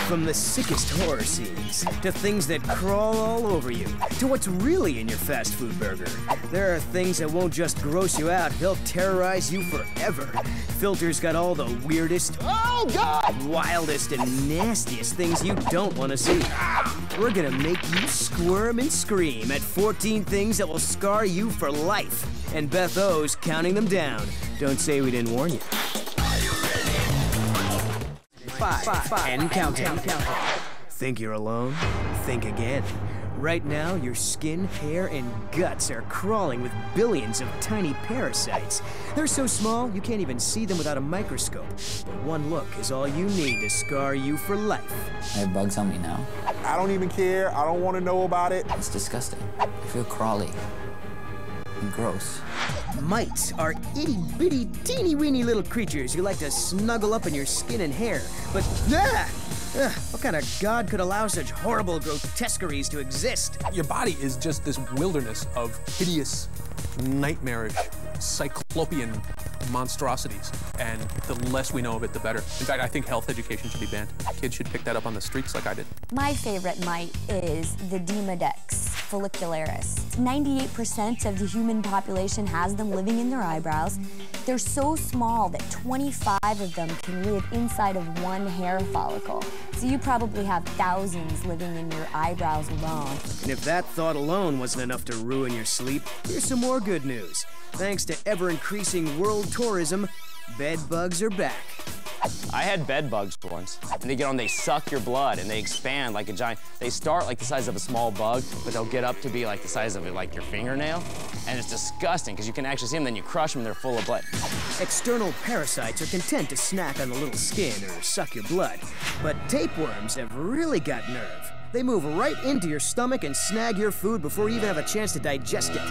From the sickest horror scenes, to things that crawl all over you, to what's really in your fast food burger, there are things that won't just gross you out, they'll terrorize you forever. Filter's got all the weirdest, oh God, wildest and nastiest things you don't want to see. We're gonna make you squirm and scream at 14 things that will scar you for life. And Beth O's counting them down. Don't say we didn't warn you. 5 and counting. Think you're alone? Think again. Right now, your skin, hair, and guts are crawling with billions of tiny parasites. They're so small, you can't even see them without a microscope. But one look is all you need to scar you for life. I have bugs on me now. I don't even care. I don't want to know about it. It's disgusting. I feel crawly and gross. Mites are itty-bitty, teeny-weeny little creatures who like to snuggle up in your skin and hair. But, what kind of god could allow such horrible grotesqueries to exist? Your body is just this wilderness of hideous, nightmarish, cyclopean monstrosities, and the less we know of it, the better. In fact, I think health education should be banned. Kids should pick that up on the streets like I did. My favorite mite is the Demodex follicularis. 98% of the human population has them living in their eyebrows. They're so small that 25 of them can live inside of one hair follicle. So you probably have thousands living in your eyebrows alone. And if that thought alone wasn't enough to ruin your sleep, here's some more good news. Thanks to ever-increasing world tourism, bed bugs are back. I had bed bugs once, and they get on, they suck your blood, and they expand like a giant. They start like the size of a small bug, but they'll get up to be like the size of like your fingernail, and it's disgusting because you can actually see them. Then you crush them, and they're full of blood. External parasites are content to snack on the little skin or suck your blood, but tapeworms have really got nerve. They move right into your stomach and snag your food before you even have a chance to digest it.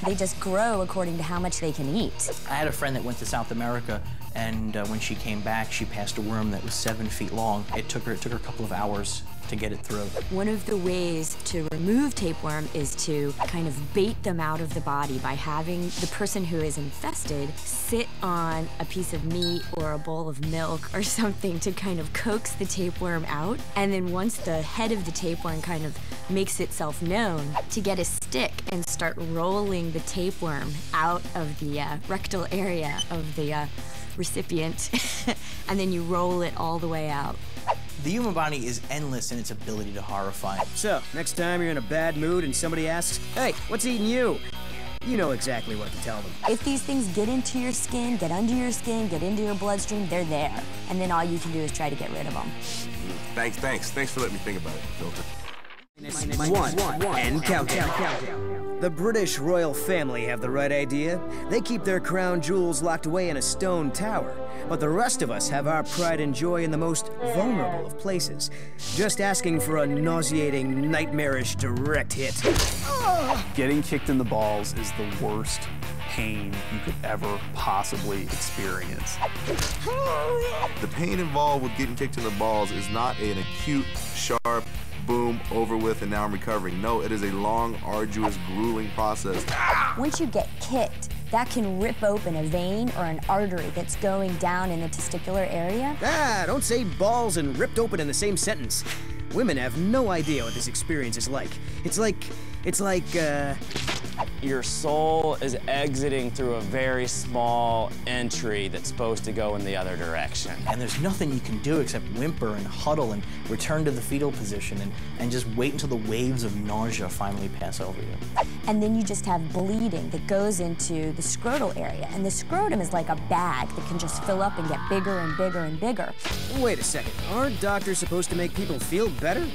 They just grow according to how much they can eat. I had a friend that went to South America, and when she came back, she passed a worm that was 7 feet long. It took her a couple of hours to get it through. One of the ways to remove tapeworm is to kind of bait them out of the body by having the person who is infested sit on a piece of meat or a bowl of milk or something to kind of coax the tapeworm out. And then once the head of the tapeworm kind of makes itself known, to get a stick and start rolling the tapeworm out of the rectal area of the recipient, and then you roll it all the way out. The human body is endless in its ability to horrify. So, next time you're in a bad mood and somebody asks, "Hey, what's eating you?" you know exactly what to tell them. If these things get into your skin, get under your skin, get into your bloodstream, they're there. And then all you can do is try to get rid of them. Thanks for letting me think about it, Filter. 1 and counting. The British royal family have the right idea. They keep their crown jewels locked away in a stone tower. But the rest of us have our pride and joy in the most vulnerable of places. Just asking for a nauseating, nightmarish direct hit. Getting kicked in the balls is the worst pain you could ever possibly experience. The pain involved with getting kicked in the balls is not an acute, sharp, boom, over with, and now I'm recovering. No, it is a long, arduous, grueling process. Once you get kicked, that can rip open a vein or an artery that's going down in the testicular area. Don't say balls and ripped open in the same sentence. Women have no idea what this experience is like. It's like, Your soul is exiting through a very small entry that's supposed to go in the other direction. And there's nothing you can do except whimper and huddle and return to the fetal position and just wait until the waves of nausea finally pass over you. And then you just have bleeding that goes into the scrotal area. And the scrotum is like a bag that can just fill up and get bigger and bigger and bigger. Wait a second, aren't doctors supposed to make people feel better?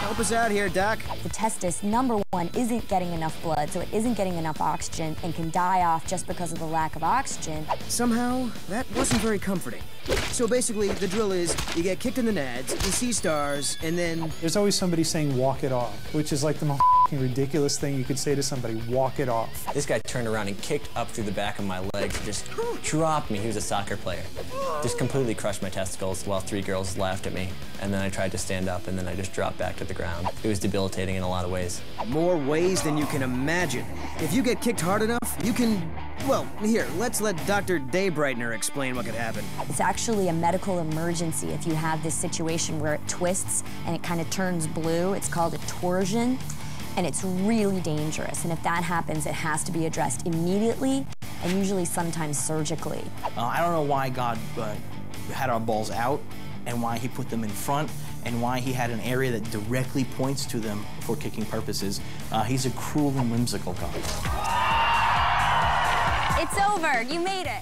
Help us out here, Doc. The testis, number one, isn't getting enough blood, so it isn't getting enough oxygen and can die off just because of the lack of oxygen. Somehow, that wasn't very comforting. So basically, the drill is, you get kicked in the nads, you see stars, and then... There's always somebody saying, walk it off, which is like the most ridiculous thing you could say to somebody, walk it off. This guy turned around and kicked up through the back of my legs, just dropped me. He was a soccer player. Just completely crushed my testicles while 3 girls laughed at me. And then I tried to stand up, and then I just dropped back to the ground. It was debilitating in a lot of ways. More ways than you can imagine. If you get kicked hard enough, you can Well, here, let's let Dr. Daybrightener explain what could happen. It's actually a medical emergency if you have this situation where it twists and it kind of turns blue. It's called a torsion, and it's really dangerous. And if that happens, it has to be addressed immediately and usually sometimes surgically. I don't know why God had our balls out and why he put them in front and why he had an area that directly points to them for kicking purposes. He's a cruel and whimsical God. It's over. You made it.